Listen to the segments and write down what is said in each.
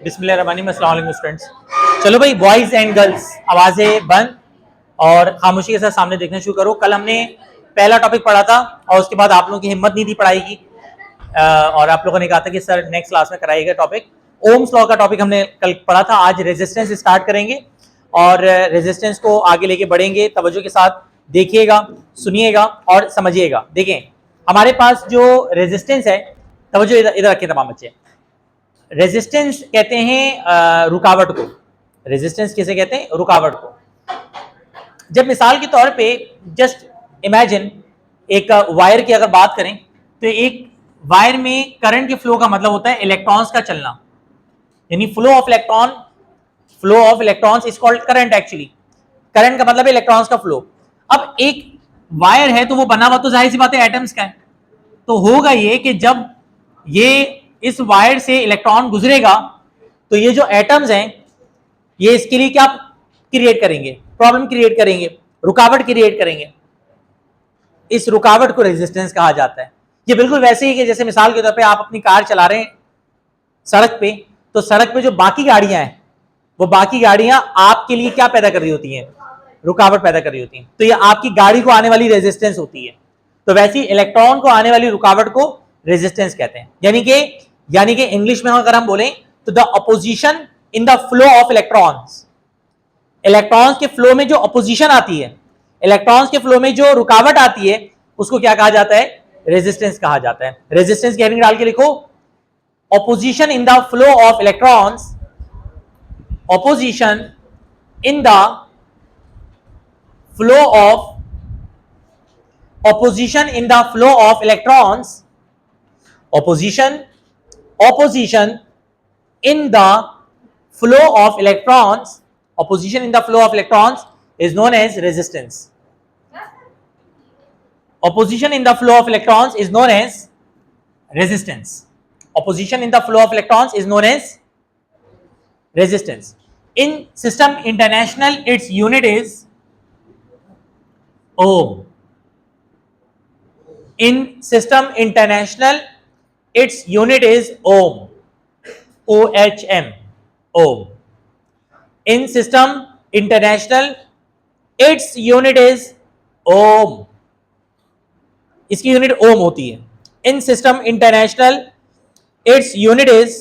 बिस्मिल्लाहिर्रहमानिर्रहीम, अस्सलाम वालेकुम स्टूडेंट्स। चलो भाई, बॉयज एंड गर्ल्स आवाजें बंद और खामोशी के साथ सामने देखना शुरू करो। कल हमने पहला टॉपिक पढ़ा था और उसके बाद आप लोगों की हिम्मत नहीं थी पढ़ाई की, और आप लोगों ने कहा था कि सर नेक्स्ट क्लास में कराइएगा टॉपिक। ओम्स लॉ का टॉपिक हमने कल पढ़ा था। आज रेजिस्टेंस स्टार्ट करेंगे और रेजिस्टेंस को आगे लेके बढ़ेंगे। तवज्जो के साथ देखिएगा, सुनिएगा और समझिएगा। देखें, हमारे पास जो रेजिस्टेंस है, तवज्जो इधर रखिए तमाम बच्चे। रेजिस्टेंस कहते हैं रुकावट को। रेजिस्टेंस किसे कहते हैं? रुकावट को। जब मिसाल के तौर पे जस्ट इमेजिन एक वायर की अगर बात करें तो एक वायर में करंट के फ्लो का मतलब होता है इलेक्ट्रॉन्स का चलना, यानी flow of electrons is called current. Actually current का मतलब है इलेक्ट्रॉन्स का फ्लो। अब एक वायर है तो वो बना हुआ तो जाहिर सी बात है एटम्स का है, तो होगा ये कि जब ये इस वायर से इलेक्ट्रॉन गुजरेगा तो ये जो एटम्स हैं ये इसके लिए क्या क्रिएट करेंगे? प्रॉब्लम क्रिएट करेंगे, रुकावट क्रिएट करेंगे। इस रुकावट को रेजिस्टेंस कहा जाता है। ये बिल्कुल वैसे ही कि जैसे मिसाल के तौर पे आप अपनी कार चला रहे हैं सड़क पे, तो सड़क पे जो बाकी गाड़ियां हैं वो बाकी गाड़ियां आपके लिए क्या पैदा कर रही होती हैं? रुकावट पैदा कर रही होती हैं। तो ये आपकी गाड़ी को आने वाली रेजिस्टेंस होती है। तो वैसे ही इलेक्ट्रॉन को आने वाली रुकावट को रेजिस्टेंस कहते हैं। यानी कि इंग्लिश में अगर हम बोलें तो the opposition in the flow of electrons. Electrons के फ्लो में जो अपोजिशन आती है, इलेक्ट्रॉन्स के फ्लो में जो रुकावट आती है, उसको क्या कहा जाता है? रेजिस्टेंस कहा जाता है। रेजिस्टेंस की हेडिंग डाल के लिखो, opposition in the flow of electrons, opposition in the flow of opposition in the flow of electrons, opposition in the flow of electrons, opposition in the flow of electrons is known as resistance. Opposition in the flow of electrons is known as resistance. Opposition in the flow of electrons is known as resistance. In system international, its unit is ohm. In system international, its unit is ohm. OHM, ohm. In system international, its unit is ohm. इसकी unit ओम होती है। In system international, its unit is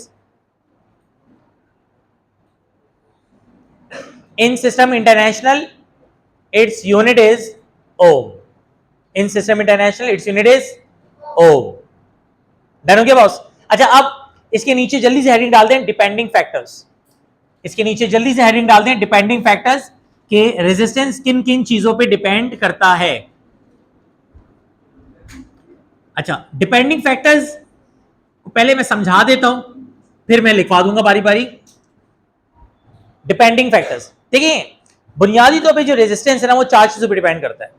in system international its unit is ohm. In system international its unit is ohm. Done हो गया boss? अच्छा, अब इसके नीचे जल्दी से हेडिंग डाल दें डिपेंडिंग फैक्टर्स। इसके नीचे जल्दी से हेडिंग डाल दें डिपेंडिंग फैक्टर्स के रेजिस्टेंस किन किन चीजों पे डिपेंड करता है। अच्छा, डिपेंडिंग फैक्टर्स पहले मैं समझा देता हूं, फिर मैं लिखवा दूंगा बारी बारी। डिपेंडिंग फैक्टर्स देखिए, बुनियादी तौर पे जो रेजिस्टेंस है ना वो चार चीजों पे डिपेंड करता है।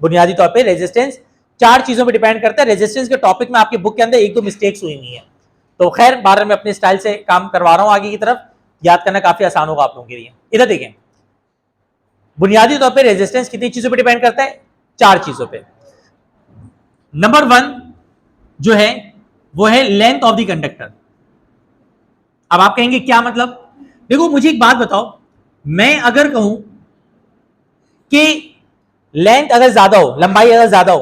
बुनियादी तौर पे रेजिस्टेंस चार चीजों पे डिपेंड करता है। रेजिस्टेंस के टॉपिक में आपके बुक के अंदर एक दो मिस्टेक्स हुई हुई है, तो खैर बार मैं अपने स्टाइल से काम करवा रहा हूं, आगे की तरफ याद करना काफी आसान होगा आप लोगों के लिए। इधर देखें, बुनियादी तौर पर रेजिस्टेंस कितनी चीजों पर डिपेंड करता है? चार चीजों पर। नंबर वन जो है वो है लेंथ ऑफ द कंडक्टर। अब आप कहेंगे क्या मतलब? देखो, मुझे एक बात बताओ, मैं अगर कहूं कि लेंथ अगर ज्यादा हो, लंबाई अगर ज्यादा हो,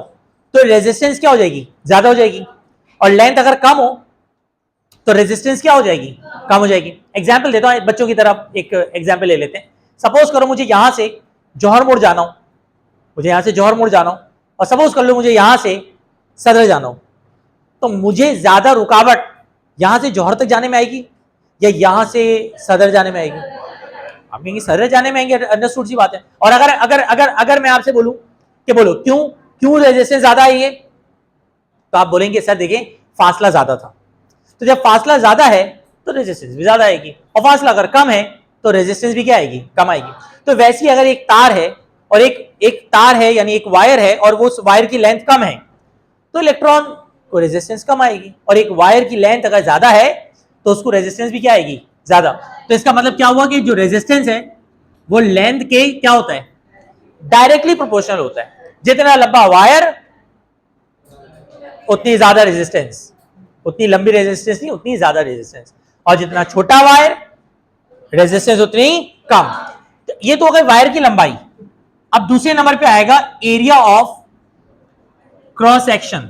तो रेजिस्टेंस क्या हो जाएगी? ज्यादा हो जाएगी। और लेंथ अगर कम हो तो रेजिस्टेंस क्या हो जाएगी? कम हो जाएगी। एग्जाम्पल देता हूं बच्चों की तरफ, एक एग्जाम्पल ले लेते हैं। सपोज करो मुझे यहां से जौहर मोड़ जाना हो, मुझे यहां से जौहर मोड़ जाना हो, और सपोज कर लो मुझे यहां से सदर जाना हो, तो मुझे ज्यादा रुकावट यहां से जौहर तक जाने में आएगी या यहां से सदर जाने में आएगी? आप कहेंगे सदर जाने में आएंगे, अंडरस्टूड सी बात है। और अगर अगर अगर अगर मैं आपसे बोलूं कि बोलो क्यों रेजिस्टेंस ज्यादा आई है, तो आप बोलेंगे सर देखिए फासला ज्यादा था। तो जब फासला ज्यादा है तो रेजिस्टेंस भी ज्यादा आएगी, और फासला अगर कम है तो रेजिस्टेंस भी क्या आएगी? कम आएगी। तो वैसे ही अगर एक तार है और एक तार है यानी एक वायर है और वो उस वायर की लेंथ कम है तो इलेक्ट्रॉन को रेजिस्टेंस कम आएगी, और एक वायर की लेंथ अगर ज्यादा है तो उसको रेजिस्टेंस भी क्या आएगी? ज्यादा। तो इसका मतलब क्या हुआ कि जो रेजिस्टेंस है वो लेंथ के क्या होता है? डायरेक्टली प्रोपोर्शनल होता है। जितना लंबा वायर उतनी ज्यादा रेजिस्टेंस, उतनी लंबी रेजिस्टेंस नहीं, उतनी ज्यादा रेजिस्टेंस, और जितना छोटा वायर रेजिस्टेंस उतनी कम। तो ये तो हो गई वायर की लंबाई। अब दूसरे नंबर पे आएगा एरिया ऑफ क्रॉस सेक्शन।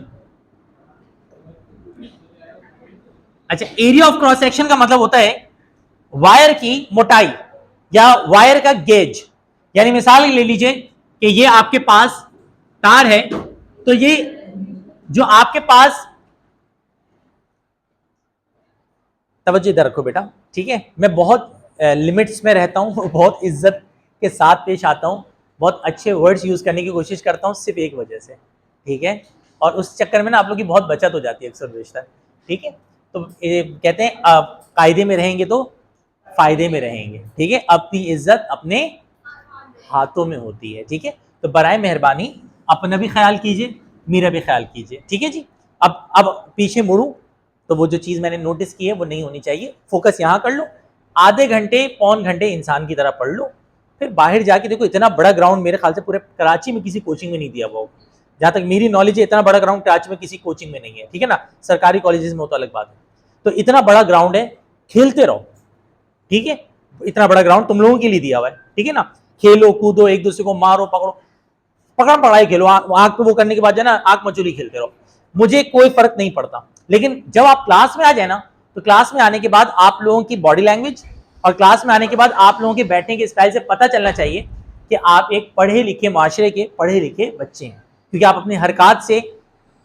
अच्छा, एरिया ऑफ क्रॉस सेक्शन का मतलब होता है वायर की मोटाई या वायर का गेज। यानी मिसाल ले लीजिए कि ये आपके पास तार है, तो ये जो आपके पास, तवज्जो इधर रखो बेटा, ठीक है, मैं बहुत लिमिट्स में रहता हूं, बहुत इज्जत के साथ पेश आता हूं, बहुत अच्छे वर्ड्स यूज करने की कोशिश करता हूं, सिर्फ एक वजह से, ठीक है, और उस चक्कर में ना आप लोग की बहुत बचत हो जाती है अक्सर बेशतर, ठीक है। तो कहते हैं आप कायदे में रहेंगे तो फायदे में रहेंगे, ठीक है, अपनी इज्जत अपने हाथों में होती है, ठीक है। तो बराए मेहरबानी अपना भी ख्याल कीजिए, मेरा भी ख्याल कीजिए, ठीक है जी। अब पीछे मुड़ूं तो वो जो चीज मैंने नोटिस की है वो नहीं होनी चाहिए, फोकस यहाँ कर लो, आधे घंटे पौन घंटे इंसान की तरह पढ़ लो, फिर बाहर जाके देखो। इतना बड़ा ग्राउंड मेरे ख्याल से पूरे कराची में किसी कोचिंग में नहीं दिया वो, जहां तक मेरी नॉलेज है, इतना बड़ा ग्राउंड कराची में किसी कोचिंग में नहीं है, ठीक है ना, सरकारी कॉलेजेस में हो तो अलग बात है। तो इतना बड़ा ग्राउंड है, खेलते रहो, ठीक है, इतना बड़ा ग्राउंड तुम लोगों के लिए दिया हुआ है, ठीक है ना, खेलो कूदो, एक दूसरे को मारो पकड़ो, पकड़म पढ़ाई खेलो, आग पे वो करने के बाद जो है ना आग मचोली खेलते रहो, मुझे कोई फर्क नहीं पड़ता। लेकिन जब आप क्लास में आ जाए ना, तो क्लास में आने के बाद आप लोगों की बॉडी लैंग्वेज और क्लास में आने के बाद आप लोगों के बैठने के स्टाइल से पता चलना चाहिए कि आप एक पढ़े लिखे माशरे के पढ़े लिखे बच्चे हैं, क्योंकि आप अपनी हरकत से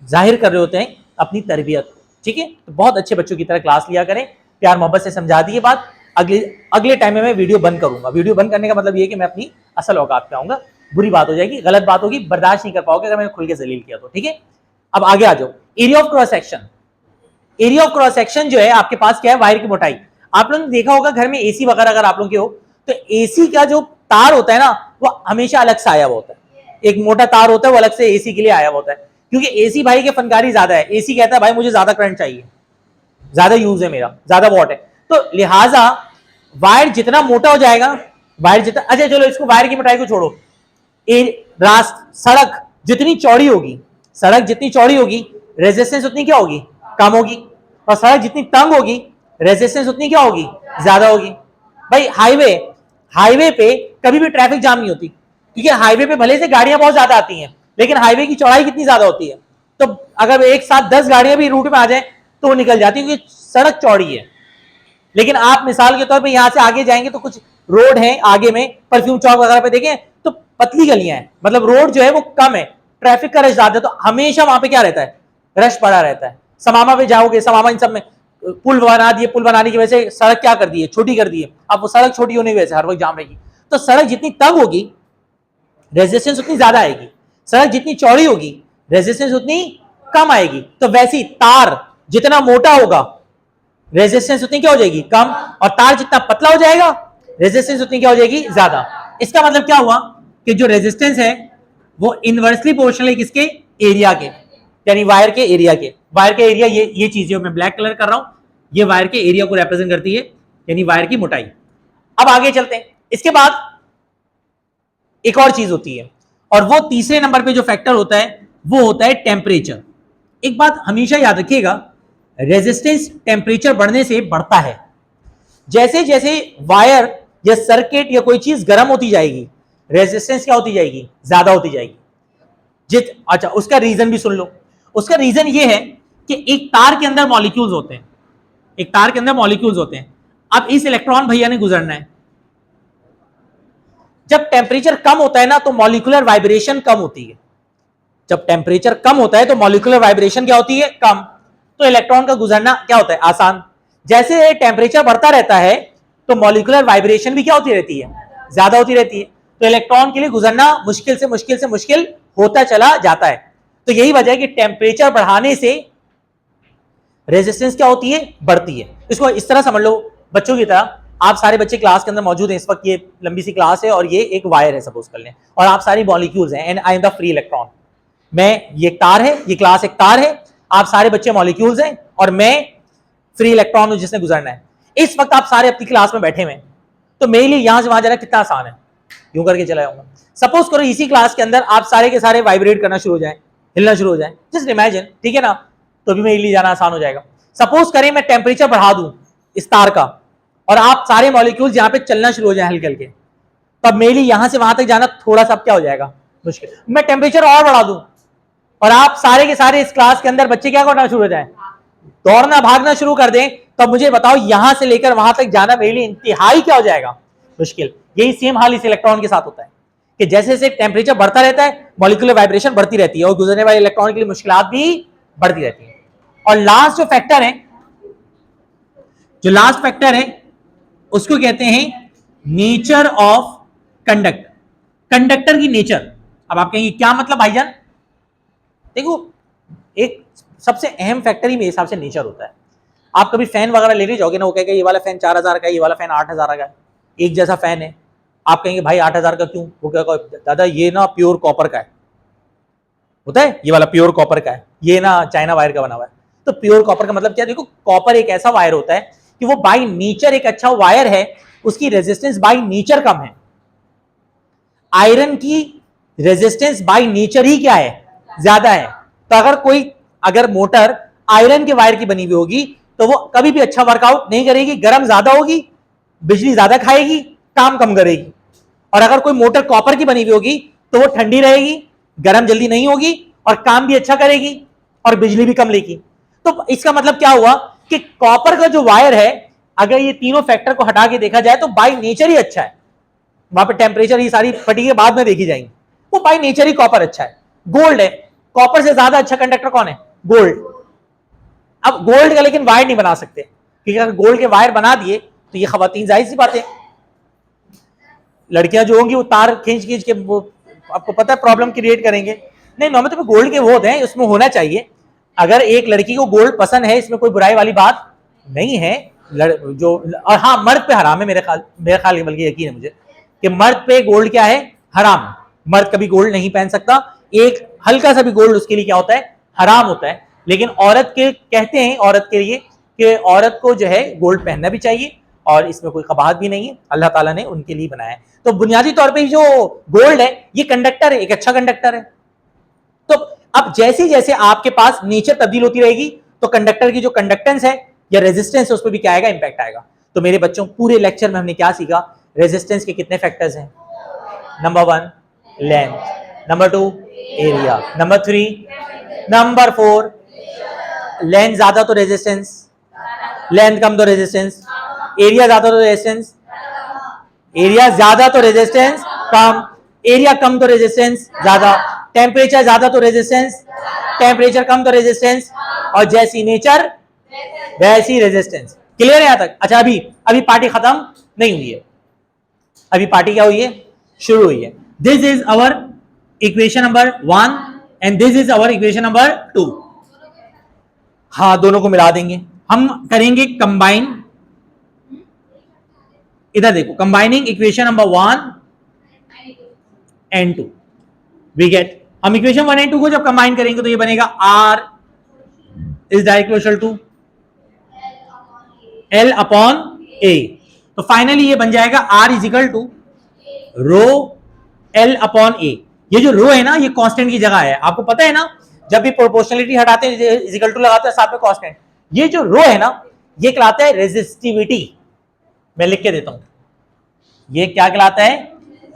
जाहिर कर रहे होते हैं अपनी तरबियत, ठीक है। तो बहुत अच्छे बच्चों की तरह क्लास लिया करें, प्यार मोहब्बत से समझा दी बात। अगले टाइम में मैं वीडियो बंद करूंगा। वीडियो बंद करने का मतलब ये कि मैं अपनी असल औकात पे आऊंगा, बुरी बात हो जाएगी, गलत बात होगी, बर्दाश्त नहीं कर पाओगे अगर मैंने खुल के जलील किया तो, ठीक है। अब आगे आ जाओ, area of cross section. Area of cross section जो है आपके पास क्या है, वायर की मोटाई। आप लोगों ने देखा होगा घर में एसी वगैरह अगर आप लोगों के हो, तो एसी का जो तार होता है ना, वो हमेशा अलग से आया हुआ होता है, एक मोटा तार होता है वो अलग से एसी के लिए आया हुआ होता है, क्योंकि एसी भाई के फनकारी ज्यादा है। एसी कहता है भाई मुझे ज्यादा करंट चाहिए, ज्यादा यूज है मेरा, ज्यादा वॉट है, तो लिहाजा वायर जितना मोटा हो जाएगा, वायर जितना, अच्छा चलो इसको वायर की मोटाई को छोड़ो, सड़क जितनी चौड़ी होगी, सड़क जितनी चौड़ी होगी रेजिस्टेंस उतनी क्या होगी, कम होगी, और सड़क जितनी तंग होगी रेजिस्टेंस उतनी क्या होगी, ज्यादा होगी। भाई हाईवे पे कभी भी ट्रैफिक जाम नहीं होती, क्योंकि हाईवे पे भले से गाड़ियां बहुत ज्यादा आती हैं, लेकिन हाईवे की चौड़ाई कितनी ज्यादा होती है, तो अगर एक साथ 10 गाड़ियां भी रूट में आ जाए तो वो निकल जाती है, क्योंकि सड़क चौड़ी है। लेकिन आप मिसाल के तौर पे यहां से आगे जाएंगे तो कुछ रोड है आगे में, परफ्यूम चौक वगैरह पे देखें तो पतली गलियां हैं, मतलब रोड जो है वो कम है, ट्रैफिक का रश ज्यादा है, तो हमेशा वहां पे क्या रहता है, रश पड़ा रहता है। समामा पे जाओगे, समामा इन सब में पुल बना दिए, पुल बनाने की वजह से सड़क क्या कर दी है, छोटी कर दी है, अब वो सड़क छोटी होने की वजह से हर वक्त जाम रहेगी। तो सड़क जितनी तंग होगी रेजिस्टेंस उतनी ज्यादा आएगी, सड़क जितनी चौड़ी होगी रेजिस्टेंस उतनी कम आएगी। तो वैसे ही तार जितना मोटा होगा रेजिस्टेंस उतनी क्या हो जाएगी, कम, और तार जितना पतला हो जाएगा रेजिस्टेंस उतनी क्या हो जाएगी, ज्यादा। इसका मतलब क्या हुआ कि जो रेजिस्टेंस है वो इनवर्सली प्रोपोर्शनल है किसके, एरिया के, यानी वायर के एरिया के। वायर के एरिया ये चीजें मैं ब्लैक कलर कर रहा हूं, ये वायर के एरिया को रिप्रेजेंट करती है, यानी वायर की मोटाई। अब आगे चलते हैं, इसके बाद एक और चीज होती है, और वो तीसरे नंबर पे जो फैक्टर होता है वो होता है टेम्परेचर। एक बात हमेशा याद रखिएगा, रेजिस्टेंस टेम्परेचर बढ़ने से बढ़ता है। जैसे जैसे वायर या सर्किट या कोई चीज गर्म होती जाएगी रेजिस्टेंस क्या होती जाएगी, ज्यादा होती जाएगी। अच्छा उसका रीजन भी सुन लो। उसका रीजन ये है कि एक तार के अंदर मॉलिक्यूल्स होते हैं, एक तार के अंदर मॉलिक्यूल्स होते हैं। अब इस इलेक्ट्रॉन भैया ने गुजरना है, जब टेम्परेचर कम होता है ना तो मॉलिक्यूलर वाइब्रेशन कम होती है। जब टेम्परेचर कम होता है तो मॉलिक्यूलर वाइब्रेशन क्या होती है, कम, तो इलेक्ट्रॉन का गुजरना क्या होता है, आसान। जैसे टेम्परेचर बढ़ता रहता है तो मॉलिक्यूलर वाइब्रेशन भी क्या होती रहती है, ज्यादा होती रहती है, तो इलेक्ट्रॉन के लिए गुजरना मुश्किल से मुश्किल से मुश्किल होता चला जाता है। तो यही वजह है कि टेम्परेचर बढ़ाने से रेजिस्टेंस क्या होती है, बढ़ती है। इसको इस तरह समझ लो बच्चों की तरह, आप सारे बच्चे क्लास के अंदर मौजूद हैं इस वक्त, ये लंबी सी क्लास है और ये एक वायर है सपोज कर लें, और आप सारी मॉलिक्यूल्स हैं and I am the free electron. मैं, ये तार है, ये क्लास एक तार है, आप सारे बच्चे मॉलिक्यूल्स हैं और मैं फ्री इलेक्ट्रॉन हूं जिसने गुजरना है। इस वक्त आप सारे अपनी क्लास में बैठे हुए, तो मेरे लिए यहां से वहां जाना कितना आसान है, यूं करके चला जाऊंगा। सपोज करो इसी क्लास के अंदर आप सारे के सारे वाइब्रेट करना शुरू हो जाए, हिलना शुरू हो जाए, जस्ट इमेजिन, ठीक है ना, तो भी मेरे लिए जाना आसान हो जाएगा। सपोज करें मैं टेम्परेचर बढ़ा दूं इस तार का और आप सारे मॉलिक्यूल्स यहां पे चलना शुरू हो जाए हल्के हल्के, तब मेरे लिए यहां से वहां तक जाना थोड़ा सा क्या हो जाएगा, मुश्किल। मैं टेम्परेचर और बढ़ा दूं और आप सारे के सारे इस क्लास के अंदर बच्चे क्या करना शुरू हो जाए, दौड़ना भागना शुरू कर दें, तब मुझे बताओ यहां से लेकर वहां तक जाना मेरे लिए इंतहाई क्या हो जाएगा, मुश्किल। यही सेम हाल इस इलेक्ट्रॉन के साथ होता है कि जैसे जैसे टेम्परेचर बढ़ता रहता है मॉलिक्यूलर वाइब्रेशन बढ़ती रहती है और गुजरने वाले इलेक्ट्रॉन के लिए मुश्किलात भी बढ़ती रहती है। और लास्ट जो फैक्टर है, जो लास्ट फैक्टर है उसको कहते हैं नेचर ऑफ कंडक्टर, कंडक्टर की नेचर। अब आप कहेंगे क्या मतलब भाईजान? देखो, एक सबसे अहम फैक्टर ही मेरे हिसाब से नेचर होता है। आप कभी फैन वगैरह लेने जाओगे ना, वो कहेगा ये वाला फैन 4000 का है, ये वाला फैन 8000 का है, एक जैसा फैन है। आप कहेंगे भाई 8000 का क्यों? वो कहेगा दादा ये ना प्योर कॉपर का है, होता है ये वाला प्योर कॉपर का है, ये ना चाइना वायर का बना हुआ है। तो प्योर कॉपर का मतलब क्या? देखो, कॉपर एक ऐसा वायर होता है कि वो बाय नेचर एक अच्छा वायर है, उसकी रेजिस्टेंस बाय नेचर कम है। आयरन की रेजिस्टेंस बाय नेचर ही क्या है, ज्यादा है। तो अगर मोटर आयरन के वायर की बनी हुई होगी तो वो कभी भी अच्छा वर्कआउट नहीं करेगी, गर्म ज्यादा होगी, बिजली ज्यादा खाएगी, काम कम करेगी। और अगर कोई मोटर कॉपर की बनी हुई होगी तो वो ठंडी रहेगी, गर्म जल्दी नहीं होगी और काम भी अच्छा करेगी और बिजली भी कम लेगी। तो इसका मतलब क्या हुआ कि कॉपर का जो वायर है, अगर ये तीनों फैक्टर को हटा के देखा जाए तो बाय नेचर ही अच्छा है। वहां पे टेम्परेचर ही सारी फटी के बाद में देखी जाएंगी, वो बाय नेचर ही कॉपर अच्छा है। गोल्ड है, कॉपर से ज्यादा अच्छा कंडक्टर कौन है? गोल्ड। अब गोल्ड का लेकिन वायर नहीं बना सकते, क्योंकि अगर गोल्ड के वायर बना दिए तो ये खवातीन जाहिर सी बात है, लड़कियां जो होंगी वो तार खींच खींच के वो आपको पता है प्रॉब्लम क्रिएट करेंगे। नहीं, नॉर्मल तो गोल्ड के वो होते हैं, उसमें होना चाहिए। अगर एक लड़की को गोल्ड पसंद है, इसमें कोई बुराई वाली बात नहीं है। और हाँ, मर्द पे हराम है मेरे ख्याल बल्कि यकीन है मुझे कि मर्द पे गोल्ड क्या है, हराम है। मर्द कभी गोल्ड नहीं पहन सकता, एक हल्का सा भी गोल्ड उसके लिए क्या होता है, हराम होता है। लेकिन औरत के कहते हैं औरत के लिए कि औरत को जो है गोल्ड पहनना भी चाहिए और इसमें कोई कबाहत भी नहीं है, अल्लाह ताला ने उनके लिए बनाया है। तो बुनियादी तौर पे जो गोल्ड है ये कंडक्टर है, एक अच्छा कंडक्टर है। तो अब जैसे जैसे आपके पास नेचर तब्दील होती रहेगी तो कंडक्टर की जो कंडक्टेंस है या रेजिस्टेंस है उस पर भी क्या आएगा, इंपैक्ट आएगा। तो मेरे बच्चों, पूरे लेक्चर में हमने क्या सीखा? रेजिस्टेंस के कितने फैक्टर्स हैं? Number 1 length, number 2 area, number 3, number 4 length ज्यादा तो रेजिस्टेंस, लेंथ कम तो रेजिस्टेंस, एरिया ज्यादा तो रेजिस्टेंस, एरिया ज्यादा तो रेजिस्टेंस कम, एरिया कम तो रेजिस्टेंस ज्यादा, टेम्परेचर ज्यादा तो रेजिस्टेंस, टेम्परेचर कम तो रेजिस्टेंस, और जैसी नेचर वैसी रेजिस्टेंस। क्लियर है यहां तक? अच्छा, अभी पार्टी खत्म नहीं हुई है, अभी पार्टी क्या हुई है, शुरू हुई है। This is our equation number 1 and this is our equation number 2। हाँ, दोनों को मिला देंगे, हम करेंगे कंबाइन। इधर देखो, combining equation number 1 and 2 we get. हम इक्वेशन 1 एंड 2 को जब कंबाइन करेंगे तो ये बनेगा R is directly equal to L upon A। तो फाइनली ये बन जाएगा R is equal to rho L upon A। ये जो रो है ना, ये कांस्टेंट की जगह है। आपको पता है ना, जब भी प्रोपोर्शनलिटी हटाते हैं इज इक्वल टू लगाते हैं, साथ में कांस्टेंट। ये जो रो है ना, ये कहलाता है रेजिस्टिविटी। मैं लिख के देता हूं, ये क्या कहलाता है,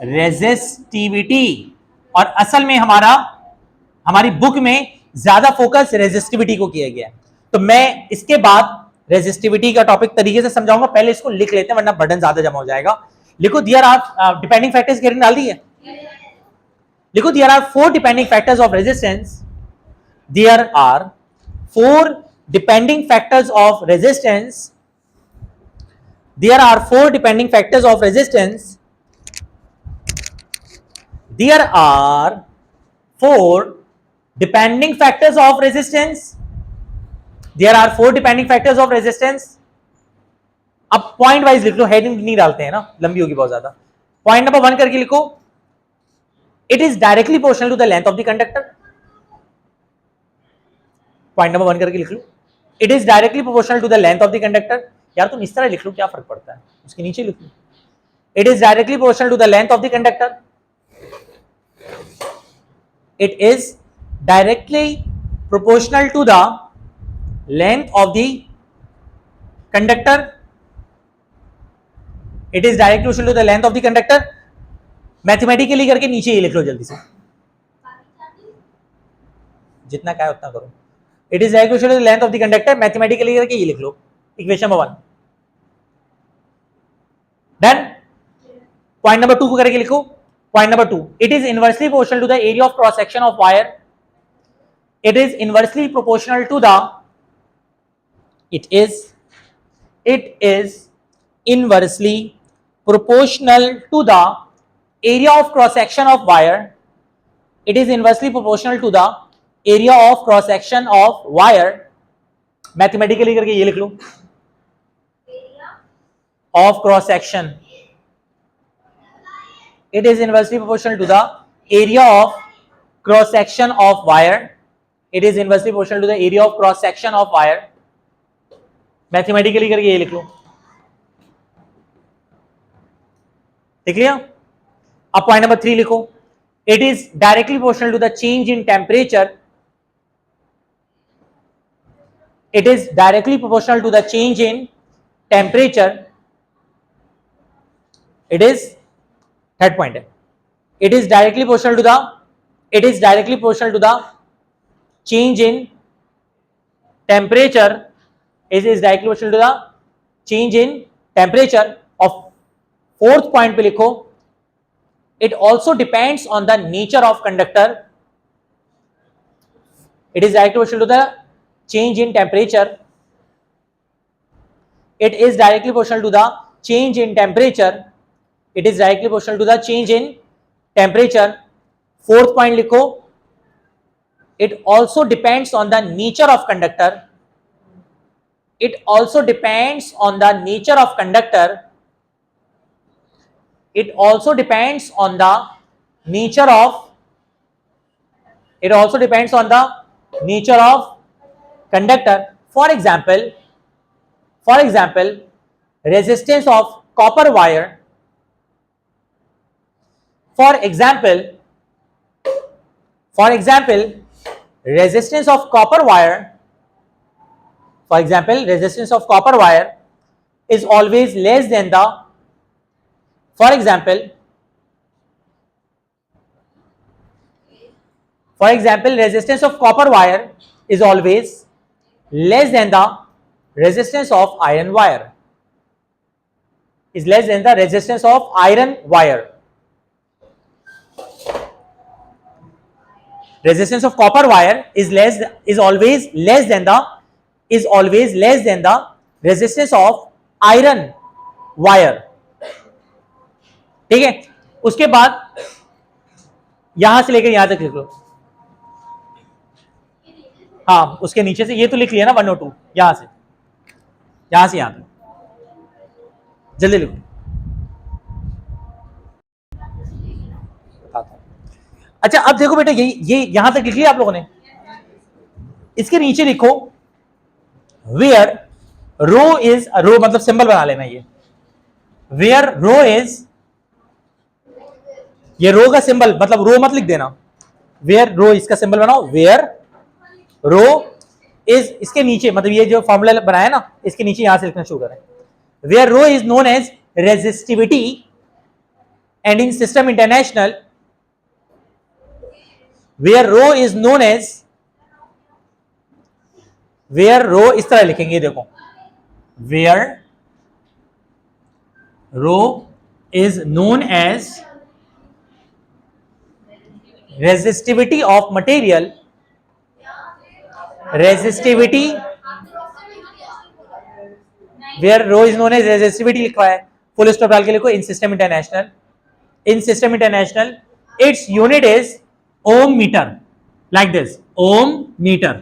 रेजिस्टिविटी। और असल में हमारी बुक में ज्यादा फोकस रेजिस्टिविटी को किया गया है। तो मैं इसके बाद रेजिस्टिविटी का टॉपिक तरीके से समझाऊंगा, पहले इसको लिख लेते हैं वरना बर्डन ज्यादा जमा हो जाएगा। लिखो, दियर आर डिपेंडिंग फैक्टर्स की डाल दी है। लिखो, there are 4 depending factors of resistance. There are 4 depending factors of resistance. There are 4 depending factors of resistance. There are 4 depending factors of resistance. There are 4 depending factors of resistance. अब point wise लिख लो, heading नहीं डालते हैं ना, लंबी होगी बहुत ज्यादा। पॉइंट नंबर 1 करके लिखो, it is directly proportional to the length of the conductor. Point number 1 करके लिख लो, it is directly proportional to the length of the conductor. यार तुम इस तरह लिख लो, क्या फर्क पड़ता है, उसके नीचे लिख लो, it is directly proportional to the length of the conductor. It is directly proportional to the length of the conductor, it is directly proportional to the length of the conductor. Mathematically करके नीचे ये लिख लो जल्दी से, जितना क्या है उतना करो। It is directly proportional to the length of the conductor, mathematically करके ये लिख लो, equation number 1 done. Point number 2 को करके लिखो। Point number 2, it is inversely proportional to the area of cross section of wire. It is inversely proportional to the it is inversely proportional to the area of cross section of wire. It is inversely proportional to the area of cross section of wire. Mathematically करके ये लिख लो, of cross section. It is inversely proportional to the area of cross section of wire. It is inversely proportional to the area of cross section of wire. Mathematically करके ये लिख लो, लिख लिया। अब point number 3 लिखो। It is directly proportional to the change in temperature. It is directly proportional to the change in temperature. It is, third point है, it is directly proportional to the, it is directly proportional to the change in temperature. It is directly proportional to the change in temperature of fourth point पे लिखो, it also depends on the nature of conductor. It is directly proportional to the change in temperature. It is directly proportional to the change in temperature. It is directly proportional to the change in temperature. Fourth point लिखो, it also depends on the nature of conductor. It also depends on the nature of conductor. It also depends on the nature of, it also depends on the nature of conductor. For example, resistance of copper wire. For example, resistance of copper wire. For example, resistance of copper wire is always less than the, for example, resistance of copper wire is always less than the resistance of iron wire. Is less than the resistance of iron wire. Resistance of copper wire is always less than the resistance of iron wire. ठीक है, उसके बाद यहां से लेकर यहां तक लिख लो। हाँ, उसके नीचे से ये तो लिख लिया ना 1 और 2, यहां से यहां तक जल्दी लिखो। अच्छा, अब देखो बेटा, ये यहां तक लिख लिया आप लोगों ने। इसके नीचे लिखो वेयर रो इज, रो मतलब सिंबल बना लेना, ये वेयर रो इज, ये रो का सिंबल मतलब रो मत लिख देना, वेयर रो इसका सिंबल बनाओ, वेयर रो इज, इसके नीचे मतलब ये जो फॉर्मूला बनाया ना, इसके नीचे यहां से लिखना शुरू करें। Where rho is known as resistivity and in system international, where rho is known as, where rho इस तरह लिखेंगे, देखो where rho is known as resistivity of material, resistivity, where rho is known as resistivity लिखा है, full stop डाल के लिखो, in system international its unit is ohm meter, like this, ohm meter,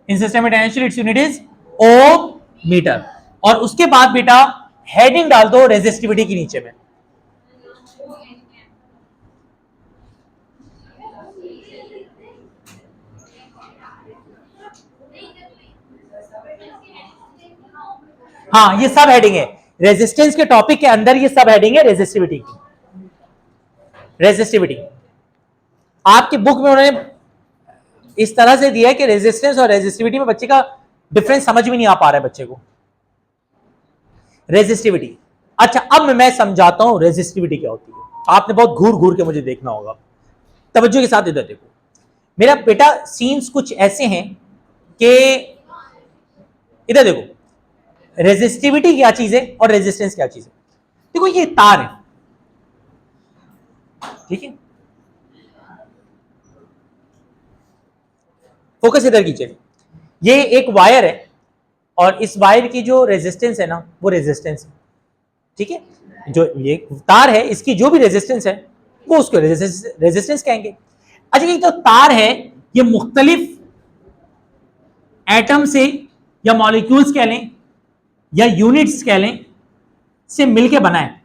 in system international its unit is ohm meter। और उसके बाद बेटा heading डाल दो रेजिस्टिविटी के नीचे में, हाँ ये सब हेडिंग है रेजिस्टेंस के टॉपिक के अंदर, ये सब हेडिंग है रेजिस्टिविटी की। रेजिस्टिविटी आपकी बुक में उन्होंने इस तरह से दिया है कि रेजिस्टेंस और रेजिस्टिविटी में बच्चे का डिफरेंस समझ में नहीं आ पा रहा है बच्चे को। रेजिस्टिविटी, अच्छा अब मैं समझाता हूं रेजिस्टिविटी क्या होती है। आपने बहुत घूर घूर के मुझे देखना होगा, तवज्जो के साथ इधर देखो मेरा बेटा। सीन्स कुछ ऐसे हैं कि इधर देखो, रेजिस्टिविटी क्या चीज है और रेजिस्टेंस क्या चीज है। देखो ये तार है, ठीक है, फोकस इधर कीजिए। ये एक वायर है और इस वायर की जो रेजिस्टेंस है ना वो रेजिस्टेंस है, ठीक है। जो ये तार है इसकी जो भी रेजिस्टेंस है वो उसको रेजिस्टेंस कहेंगे। अच्छा ये जो तार है ये मुख्तलिफ एटम से या मॉलिक्यूल्स कह लें या यूनिट्स कह लें से मिलके बना है।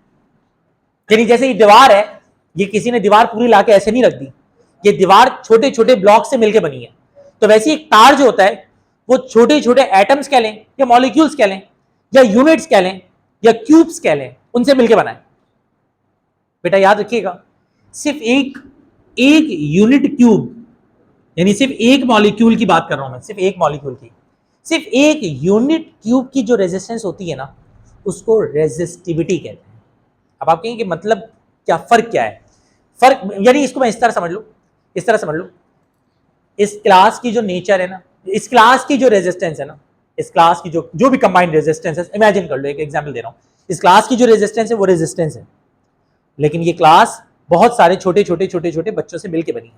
यानी जैसे ये दीवार है, ये किसी ने दीवार पूरी लाके ऐसे नहीं रख दी, ये दीवार छोटे छोटे ब्लॉक से मिलके बनी है। तो वैसे एक तार जो होता है वो छोटे छोटे एटम्स कह लें या मॉलिक्यूल्स कह लें या यूनिट्स कह लें या क्यूब्स कह लें, उनसे मिलके बना है। बेटा याद रखिएगा, सिर्फ एक यूनिट क्यूब, यानी सिर्फ एक मॉलिक्यूल की बात कर रहा हूं मैं, सिर्फ एक मॉलिक्यूल की, सिर्फ एक यूनिट क्यूब की जो रेजिस्टेंस होती है ना उसको रेजिस्टिविटी कहते हैं। अब आप कहेंगे कि मतलब क्या फर्क क्या है? फर्क यानी इसको मैं इस तरह समझ लो, इस तरह समझ लो, इस क्लास की जो नेचर है ना, इस क्लास की जो रेजिस्टेंस है ना, इस क्लास की जो भी कंबाइंड रेजिस्टेंस है, इमेजिन कर लो, एक एग्जांपल दे रहा हूं, इस क्लास की जो रेजिस्टेंस है वो रेजिस्टेंस है, लेकिन ये क्लास बहुत सारे छोटे छोटे बच्चों से मिलकर बनी है।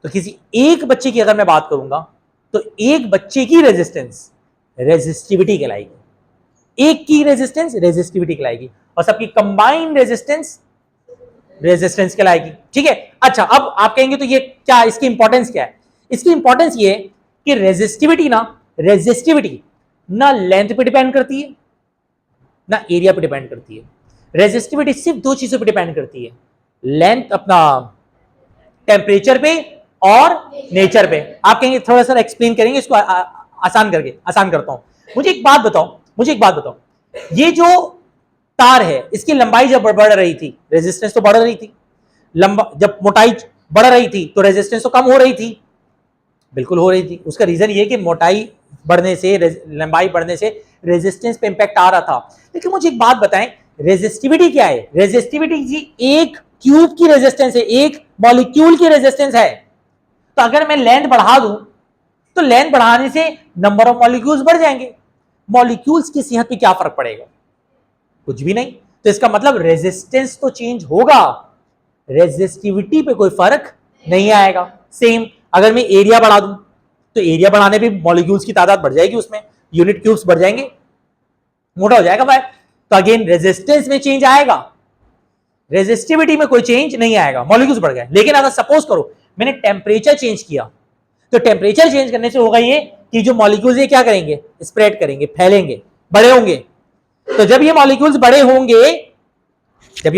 तो किसी एक बच्चे की अगर मैं बात करूंगा तो एक बच्चे की रेजिस्टेंस रेजिस्टिविटी कहलाएगी, एक की रेजिस्टेंस रेजिस्टिविटी कहलाएगी और सबकी कंबाइंड रेजिस्टेंस रेजिस्टेंस कहलाएगी, ठीक है। अच्छा अब आप कहेंगे तो ये क्या, इसकी इंपॉर्टेंस क्या है? इसकी इंपॉर्टेंस ये है कि रेजिस्टिविटी ना लेंथ पे डिपेंड करती है ना एरिया पे डिपेंड करती है। रेजिस्टिविटी सिर्फ दो चीजों पे डिपेंड करती है, लेंथ अपना टेम्परेचर पे और नेचर पे। आप कहेंगे थोड़ा सा एक्सप्लेन करेंगे इसको आसान करता हूं। मुझे एक बात बताओ, ये जो तार है इसकी लंबाई जब बढ़ रही थी रेजिस्टेंस तो बढ़ रही थी, जब मोटाई बढ़ रही थी तो रेजिस्टेंस तो कम हो रही थी, बिल्कुल हो रही थी। उसका रीजन ये कि मोटाई बढ़ने से, लंबाई बढ़ने से रेजिस्टेंस पे इंपैक्ट आ रहा था। लेकिन मुझे एक बात बताएं, रेजिस्टिविटी क्या है? रेजिस्टिविटी जी एक क्यूब की रेजिस्टेंस है, एक मॉलिक्यूल की रेजिस्टेंस है। तो अगर मैं लेंथ बढ़ा दूं तो लेंथ बढ़ाने से नंबर ऑफ मॉलिक्यूल्स बढ़ जाएंगे, मॉलिक्यूल्स की सेहत पे क्या फर्क पड़ेगा? कुछ भी नहीं। तो इसका मतलब रेजिस्टेंस तो चेंज होगा, रेजिस्टिविटी पे कोई फर्क नहीं आएगा। सेम अगर मैं एरिया बढ़ा दूं तो एरिया बढ़ाने पे मॉलिक्यूल्स की तादाद बढ़ जाएगी, उसमें यूनिट क्यूब्स बढ़ जाएंगे, मोटा हो जाएगा भाई। तो अगेन रेजिस्टेंस में चेंज आएगा, रेजिस्टिविटी में कोई चेंज नहीं आएगा, मॉलिक्यूल्स बढ़ गए। लेकिन अगर सपोज करो मैंने टेम्परेचर चेंज किया तो टेम्परेचर चेंज करने से होगा ये कि जो मॉलिक्यूल्स ये क्या करेंगे, स्प्रेड करेंगे, फैलेंगे, बड़े होंगे। तो जब ये मॉलिक्यूल्स बड़े होंगे, क्या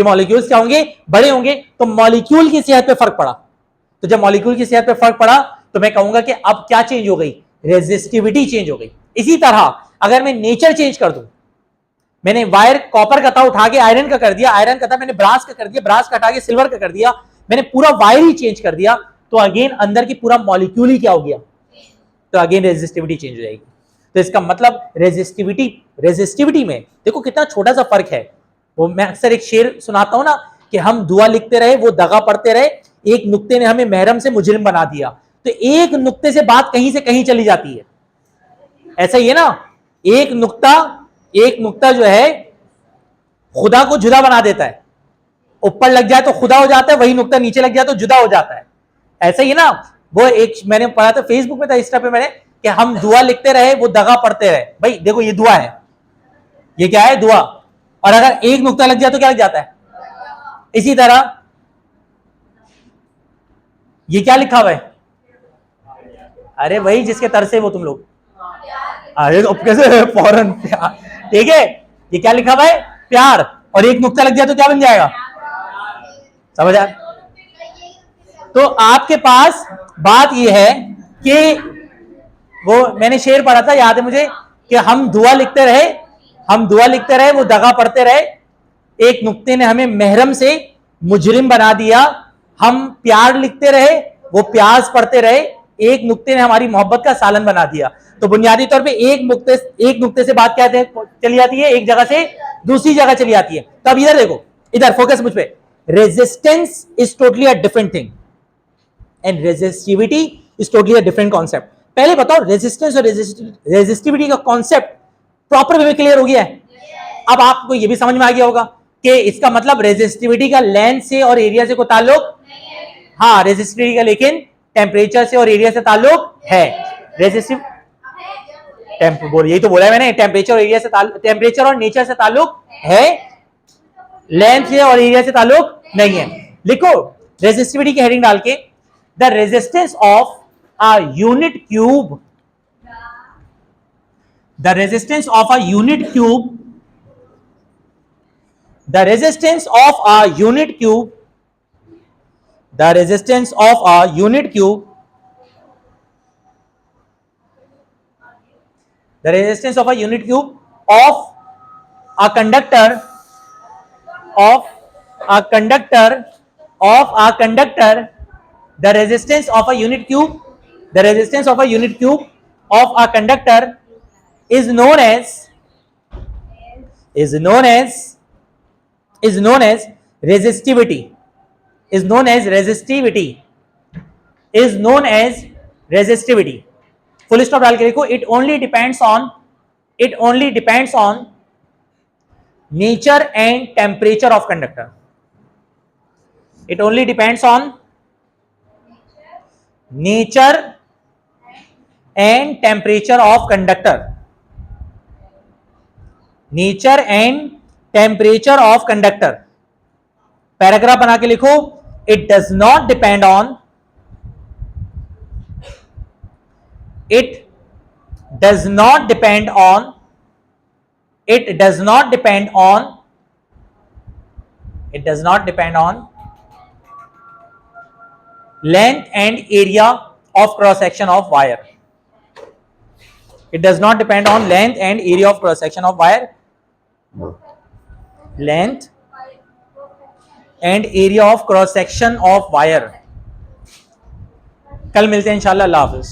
होंगे, बड़े होंगे, तो मॉलिक्यूल की सेहत पे फर्क पड़ा। तो जब मॉलिक्यूल की सेहत पे फर्क पड़ा तो मैं कहूंगा कि अब क्या चेंज हो गई, रेजिस्टिविटी चेंज हो गई। इसी तरह अगर मैं नेचर चेंज कर दूं, मैंने वायर कॉपर का था उठा के आयरन का कर दिया, आयरन का था मैंने ब्रास का कर दिया, ब्रास का हटा के सिल्वर का कर दिया, मैंने पूरा वायर ही चेंज कर दिया, तो अगेन अंदर की पूरा मॉलिक्यूल ही क्या हो गया, तो अगेन रेजिस्टिविटी चेंज हो जाएगी। तो इसका मतलब रेजिस्टिविटी में देखो कितना छोटा सा फर्क है। वो मैं अक्सर एक शेर सुनाता हूं ना कि हम दुआ लिखते रहे वो दगा पढ़ते रहे, एक नुक्ते ने हमें महरम से मुजरिम बना दिया। तो एक नुक्ते से बात कहीं से कहीं चली जाती है, ऐसा ही है ना। एक नुक्ता जो है खुदा को जुदा बना देता है, ऊपर लग जाए तो खुदा हो जाता है, वही नुक्ता नीचे लग जाए तो जुदा हो जाता है। ऐसा ही है ना। वो एक मैंने पढ़ा था फेसबुक में था, इंस्टा पे मैंने, कि हम दुआ लिखते रहे वो दगा पढ़ते रहे। भाई देखो ये दुआ है, ये क्या है, दुआ। और अगर एक नुक्ता लग जाए तो क्या लग जाता है। इसी तरह ये क्या लिखा हुआ है, अरे भाई जिसके तरसे वो तुम लोग, अरे तो कैसे फौरन प्यार, ठीक है। ये क्या लिखा हुआ है, प्यार, और एक नुक्ता लग जाए तो क्या बन जाएगा, समझ आया। तो आपके पास बात यह है कि वो मैंने शेर पढ़ा था, याद है मुझे, कि हम दुआ लिखते रहे वो दगा पढ़ते रहे, एक नुक्ते ने हमें महरम से मुजरिम बना दिया। हम प्यार लिखते रहे वो प्याज पढ़ते रहे, एक नुक्ते ने हमारी मोहब्बत का सालन बना दिया। तो बुनियादी तौर पे एक नुक्ते से बात क्या चली जाती है, एक जगह से दूसरी जगह चली जाती है। तो अब इधर देखो, इधर फोकस मुझ पे। Resistance is totally a different thing and resistivity is totally a different concept. पहले बताओ, रेजिस्टेंस और रेजिस्टिविटी का कॉन्सेप्ट प्रॉपर वे में क्लियर हो गया है? अब आपको ये भी समझ में आ गया होगा कि इसका मतलब रेजिस्टिविटी का लेंथ से और एरिया से कोई ताल्लुक, हाँ रेजिस्टिविटी का लेकिन टेम्परेचर से और एरिया से ताल्लुक है। रेजिस्टिव यही तो बोला है मैंने, टेम्परेचर और एरिया से टेम्परेचर और नेचर से ताल्लुक है, लेंथ से और एरिया से ताल्लुक नहीं है। लिखो रेजिस्टिविटी की हेडिंग डाल के, the resistance of a unit cube, the resistance of a unit cube, the resistance of a unit cube, the resistance of a unit cube, the resistance of a unit cube of a conductor, of a conductor, of a conductor, the resistance of a unit cube, the resistance of a unit cube of a conductor is known as resistivity, is known as resistivity, is known as resistivity। Full stop डाल के देखो, it only depends on nature and temperature of conductor, it only depends on nature and temperature of conductor, nature and temperature of conductor। Paragraph बना के लिखो, it does not depend on, it does not depend on, it does not depend on, it does not depend on length and area of cross section of wire, it does not depend on length and area of cross section of wire, length and area of cross section of wire। कल मिलते हैं इंशाल्लाह, अल्लाह हाफिज।